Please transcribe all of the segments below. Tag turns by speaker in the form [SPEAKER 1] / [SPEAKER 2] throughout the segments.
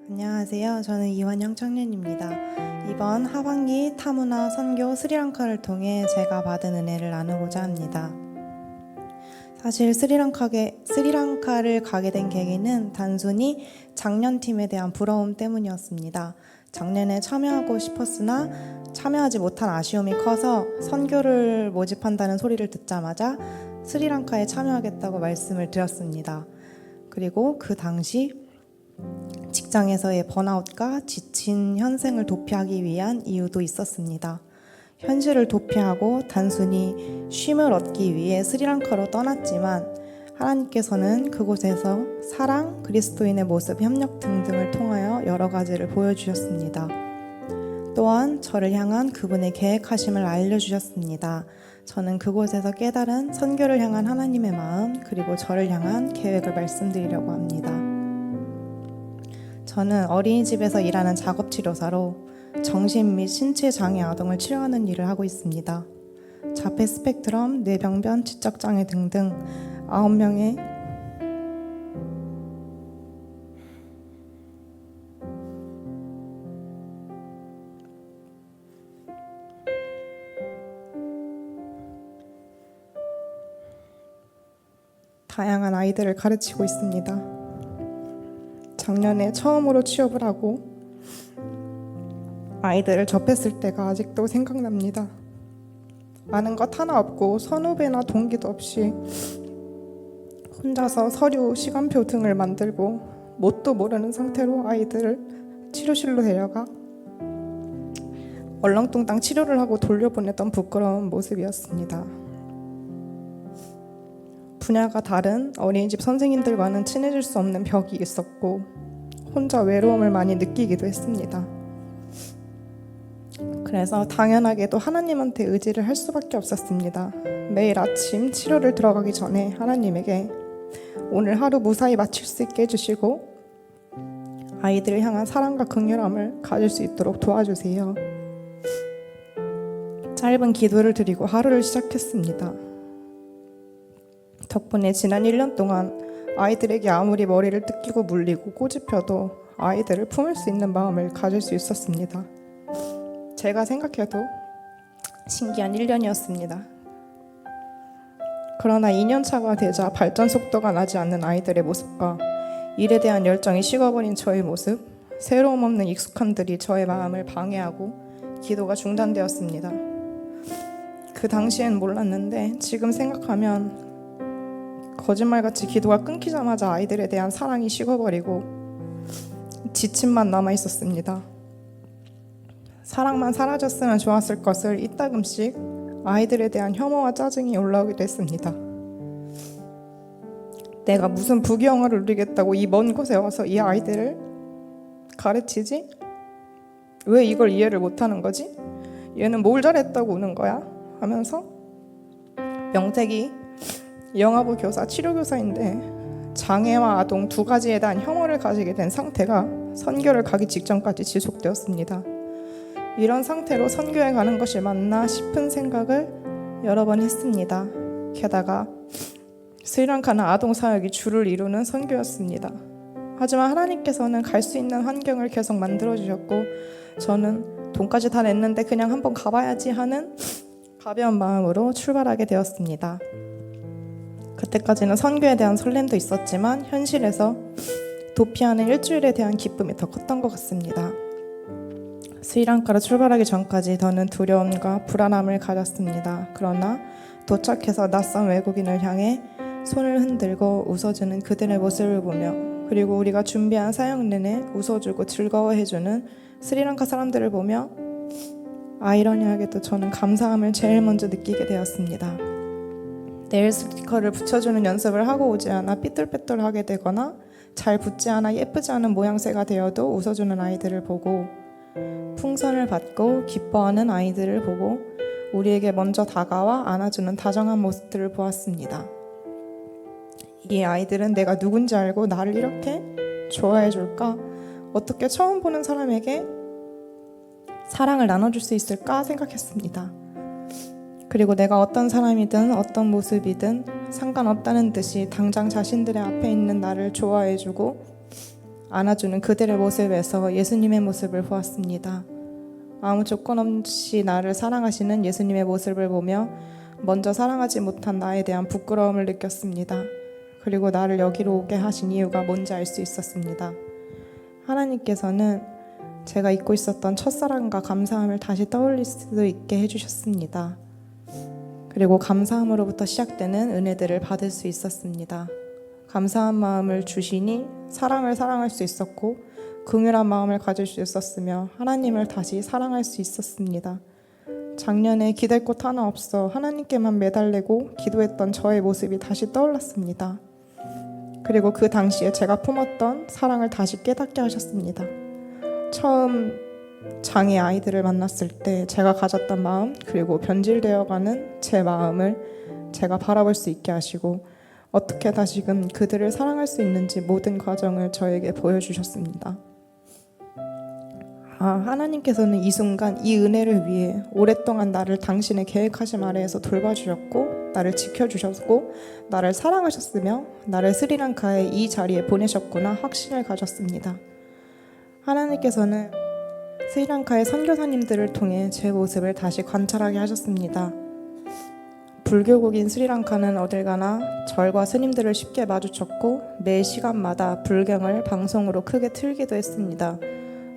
[SPEAKER 1] 안녕하세요. 저는 이완영 청년입니다. 이번 하반기 타문화 선교 스리랑카를 통해 제가 받은 은혜를 나누고자 합니다. 사실 스리랑카를 가게 된 계기는 단순히 작년팀에 대한 부러움 때문이었습니다. 작년에 참여하고 싶었으나 참여하지 못한 아쉬움이 커서 선교를 모집한다는 소리를 듣자마자 스리랑카에 참여하겠다고 말씀을 드렸습니다. 그리고 그 당시 직장에서의 번아웃과 지친 현생을 도피하기 위한 이유도 있었습니다. 현실을 도피하고 단순히 쉼을 얻기 위해 스리랑카로 떠났지만 하나님께서는 그곳에서 사랑, 그리스도인의 모습, 협력 등등을 통하여 여러 가지를 보여주셨습니다. 또한 저를 향한 그분의 계획하심을 알려주셨습니다. 저는 그곳에서 깨달은 선교를 향한 하나님의 마음, 그리고 저를 향한 계획을 말씀드리려고 합니다. 저는 어린이집에서 일하는 작업치료사로 정신 및 신체 장애 아동을 치료하는 일을 하고 있습니다. 자폐 스펙트럼, 뇌병변, 지적장애 등등 9명의 다양한 아이들을 가르치고 있습니다. 작년에 처음으로 취업을 하고 아이들을 접했을 때가 아직도 생각납니다. 아는 것 하나 없고 선후배나 동기도 없이 혼자서 서류, 시간표 등을 만들고 뭣도 모르는 상태로 아이들을 치료실로 데려가 얼렁뚱땅 치료를 하고 돌려보냈던 부끄러운 모습이었습니다. 분야가 다른 어린이집 선생님들과는 친해질 수 없는 벽이 있었고 혼자 외로움을 많이 느끼기도 했습니다. 그래서 당연하게도 하나님한테 의지를 할 수밖에 없었습니다. 매일 아침 치료를 들어가기 전에 하나님에게 오늘 하루 무사히 마칠 수 있게 해주시고 아이들을 향한 사랑과 긍휼함을 가질 수 있도록 도와주세요. 짧은 기도를 드리고 하루를 시작했습니다. 덕분에 지난 1년 동안 아이들에게 아무리 머리를 뜯기고 물리고 꼬집혀도 아이들을 품을 수 있는 마음을 가질 수 있었습니다. 제가 생각해도 신기한 1년이었습니다. 그러나 2년차가 되자 발전 속도가 나지 않는 아이들의 모습과 일에 대한 열정이 식어버린 저의 모습, 새로움 없는 익숙함들이 저의 마음을 방해하고 기도가 중단되었습니다. 그 당시엔 몰랐는데 지금 생각하면 거짓말같이 기도가 끊기자마자 아이들에 대한 사랑이 식어버리고 지침만 남아있었습니다. 사랑만 사라졌으면 좋았을 것을 이따금씩 아이들에 대한 혐오와 짜증이 올라오기도 했습니다. 내가 무슨 부귀영화를 누리겠다고 이 먼 곳에 와서 이 아이들을 가르치지? 왜 이걸 이해를 못하는 거지? 얘는 뭘 잘했다고 우는 거야? 하면서 명색이 영아부 교사, 치료교사인데 장애와 아동 두 가지에 대한 혐오를 가지게 된 상태가 선교를 가기 직전까지 지속되었습니다. 이런 상태로 선교에 가는 것이 맞나 싶은 생각을 여러 번 했습니다. 게다가 스리랑카는 아동 사역이 주를 이루는 선교였습니다. 하지만 하나님께서는 갈 수 있는 환경을 계속 만들어주셨고 저는 돈까지 다 냈는데 그냥 한번 가봐야지 하는 가벼운 마음으로 출발하게 되었습니다. 그때까지는 선교에 대한 설렘도 있었지만 현실에서 도피하는 일주일에 대한 기쁨이 더 컸던 것 같습니다. 스리랑카로 출발하기 전까지 저는 두려움과 불안함을 가졌습니다. 그러나 도착해서 낯선 외국인을 향해 손을 흔들고 웃어주는 그들의 모습을 보며 그리고 우리가 준비한 사역 내내 웃어주고 즐거워해주는 스리랑카 사람들을 보며 아이러니하게도 저는 감사함을 제일 먼저 느끼게 되었습니다. 네일 스티커를 붙여주는 연습을 하고 오지 않아 삐뚤빼뚤하게 되거나 잘 붙지 않아 예쁘지 않은 모양새가 되어도 웃어주는 아이들을 보고 풍선을 받고 기뻐하는 아이들을 보고 우리에게 먼저 다가와 안아주는 다정한 모습들을 보았습니다. 이 아이들은 내가 누군지 알고 나를 이렇게 좋아해 줄까? 어떻게 처음 보는 사람에게 사랑을 나눠줄 수 있을까 생각했습니다. 그리고 내가 어떤 사람이든 어떤 모습이든 상관없다는 듯이 당장 자신들의 앞에 있는 나를 좋아해주고 안아주는 그들의 모습에서 예수님의 모습을 보았습니다. 아무 조건 없이 나를 사랑하시는 예수님의 모습을 보며 먼저 사랑하지 못한 나에 대한 부끄러움을 느꼈습니다. 그리고 나를 여기로 오게 하신 이유가 뭔지 알 수 있었습니다. 하나님께서는 제가 잊고 있었던 첫사랑과 감사함을 다시 떠올릴 수 있게 해주셨습니다. 그리고 감사함으로부터 시작되는 은혜들을 받을 수 있었습니다. 감사한 마음을 주시니 사랑을 사랑할 수 있었고 긍휼한 마음을 가질 수 있었으며 하나님을 다시 사랑할 수 있었습니다. 작년에 기댈 곳 하나 없어 하나님께만 매달리고 기도했던 저의 모습이 다시 떠올랐습니다. 그리고 그 당시에 제가 품었던 사랑을 다시 깨닫게 하셨습니다. 처음 장애 아이들을 만났을 때 제가 가졌던 마음, 그리고 변질되어가는 제 마음을 제가 바라볼 수 있게 하시고 어떻게 다시금 그들을 사랑할 수 있는지 모든 과정을 저에게 보여주셨습니다. 하나님께서는 이 순간 이 은혜를 위해 오랫동안 나를 당신의 계획하심 아래에서 돌봐주셨고 나를 지켜주셨고 나를 사랑하셨으며 나를 스리랑카의 이 자리에 보내셨구나 확신을 가졌습니다. 하나님께서는 스리랑카의 선교사님들을 통해 제 모습을 다시 관찰하게 하셨습니다. 불교국인 스리랑카는 어딜 가나 절과 스님들을 쉽게 마주쳤고 매 시간마다 불경을 방송으로 크게 틀기도 했습니다.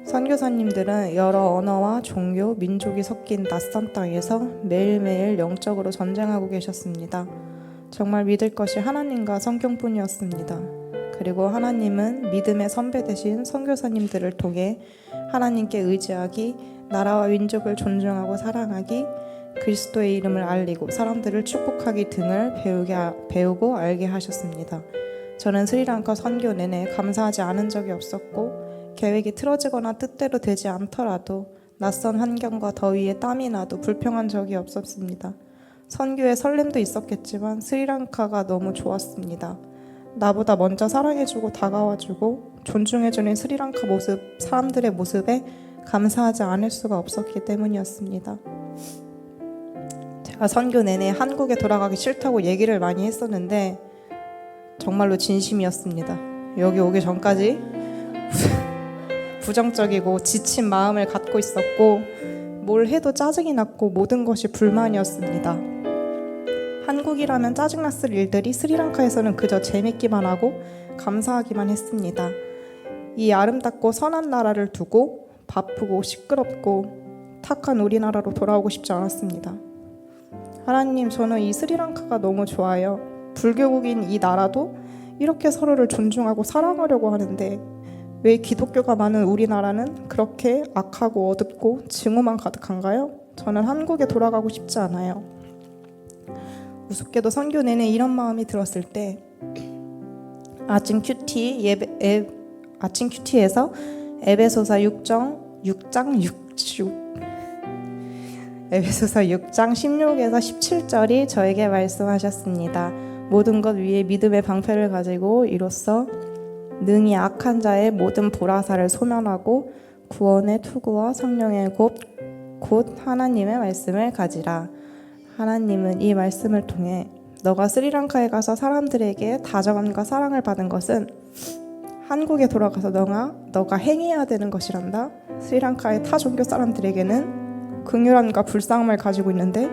[SPEAKER 1] 선교사님들은 여러 언어와 종교, 민족이 섞인 낯선 땅에서 매일매일 영적으로 전쟁하고 계셨습니다. 정말 믿을 것이 하나님과 성경뿐이었습니다. 그리고 하나님은 믿음의 선배 되신 선교사님들을 통해 하나님께 의지하기, 나라와 민족을 존중하고 사랑하기, 그리스도의 이름을 알리고 사람들을 축복하기 등을 배우고 알게 하셨습니다. 저는 스리랑카 선교 내내 감사하지 않은 적이 없었고 계획이 틀어지거나 뜻대로 되지 않더라도 낯선 환경과 더위에 땀이 나도 불평한 적이 없었습니다. 선교에 설렘도 있었겠지만 스리랑카가 너무 좋았습니다. 나보다 먼저 사랑해주고 다가와주고 존중해주는 스리랑카 모습, 사람들의 모습에 감사하지 않을 수가 없었기 때문이었습니다. 제가 선교 내내 한국에 돌아가기 싫다고 얘기를 많이 했었는데 정말로 진심이었습니다. 여기 오기 전까지 부정적이고 지친 마음을 갖고 있었고 뭘 해도 짜증이 났고 모든 것이 불만이었습니다. 한국이라면 짜증났을 일들이 스리랑카에서는 그저 재밌기만 하고 감사하기만 했습니다. 이 아름답고 선한 나라를 두고 바쁘고 시끄럽고 탁한 우리나라로 돌아오고 싶지 않았습니다. 하나님, 저는 이 스리랑카가 너무 좋아요. 불교국인 이 나라도 이렇게 서로를 존중하고 사랑하려고 하는데 왜 기독교가 많은 우리나라는 그렇게 악하고 어둡고 증오만 가득한가요? 저는 한국에 돌아가고 싶지 않아요. 우습게도 선교 내내 이런 마음이 들었을 때 아침 큐티에서 에베소서 6장 16에서 17절이 저에게 말씀하셨습니다. 모든 것 위에 믿음의 방패를 가지고 이로써 능히 악한 자의 모든 보라사를 소멸하고 구원의 투구와 성령의 곧 하나님의 말씀을 가지라. 하나님은 이 말씀을 통해 너가 스리랑카에 가서 사람들에게 다정함과 사랑을 받은 것은 한국에 돌아가서 너가 행해야 되는 것이란다. 스리랑카의 타 종교 사람들에게는 긍휼함과 불쌍함을 가지고 있는데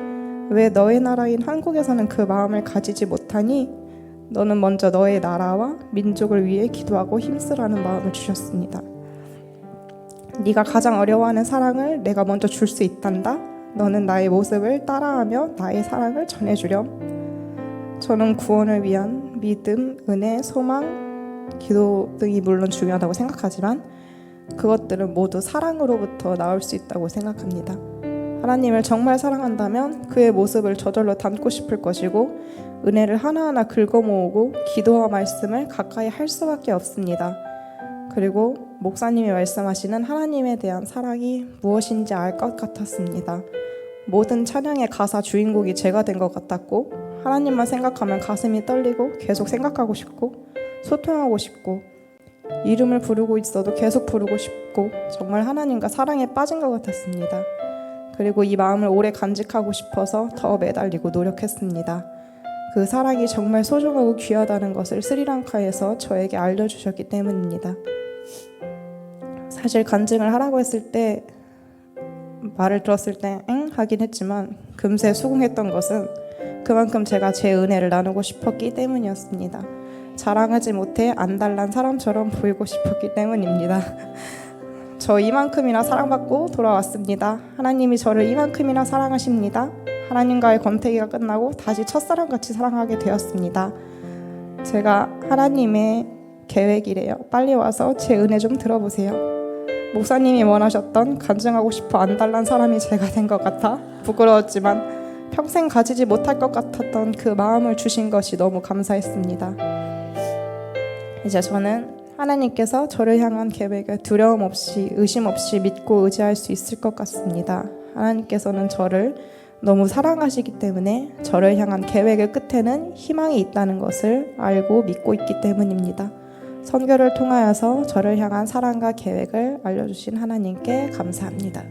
[SPEAKER 1] 왜 너의 나라인 한국에서는 그 마음을 가지지 못하니? 너는 먼저 너의 나라와 민족을 위해 기도하고 힘쓰라는 마음을 주셨습니다. 네가 가장 어려워하는 사랑을 내가 먼저 줄 수 있단다. 너는 나의 모습을 따라하며 나의 사랑을 전해주렴. 저는 구원을 위한 믿음, 은혜, 소망, 기도 등이 물론 중요하다고 생각하지만 그것들은 모두 사랑으로부터 나올 수 있다고 생각합니다. 하나님을 정말 사랑한다면 그의 모습을 저절로 담고 싶을 것이고 은혜를 하나하나 긁어모으고 기도와 말씀을 가까이 할 수밖에 없습니다. 그리고 목사님이 말씀하시는 하나님에 대한 사랑이 무엇인지 알 것 같았습니다. 모든 찬양의 가사 주인공이 제가 된 것 같았고 하나님만 생각하면 가슴이 떨리고 계속 생각하고 싶고 소통하고 싶고 이름을 부르고 있어도 계속 부르고 싶고 정말 하나님과 사랑에 빠진 것 같았습니다. 그리고 이 마음을 오래 간직하고 싶어서 더 매달리고 노력했습니다. 그 사랑이 정말 소중하고 귀하다는 것을 스리랑카에서 저에게 알려주셨기 때문입니다. 사실 간증을 하라고 했을 때 말을 들었을 때 엥? 하긴 했지만 금세 수긍했던 것은 그만큼 제가 제 은혜를 나누고 싶었기 때문이었습니다. 자랑하지 못해 안달난 사람처럼 보이고 싶었기 때문입니다. 저 이만큼이나 사랑받고 돌아왔습니다. 하나님이 저를 이만큼이나 사랑하십니다. 하나님과의 권태기가 끝나고 다시 첫사랑같이 사랑하게 되었습니다. 제가 하나님의 계획이래요. 빨리 와서 제 은혜 좀 들어보세요. 목사님이 원하셨던 간증하고 싶어 안달난 사람이 제가 된 것 같아 부끄러웠지만 평생 가지지 못할 것 같았던 그 마음을 주신 것이 너무 감사했습니다. 이제 저는 하나님께서 저를 향한 계획을 두려움 없이 의심 없이 믿고 의지할 수 있을 것 같습니다. 하나님께서는 저를 너무 사랑하시기 때문에 저를 향한 계획의 끝에는 희망이 있다는 것을 알고 믿고 있기 때문입니다. 선교를 통하여서 저를 향한 사랑과 계획을 알려주신 하나님께 감사합니다.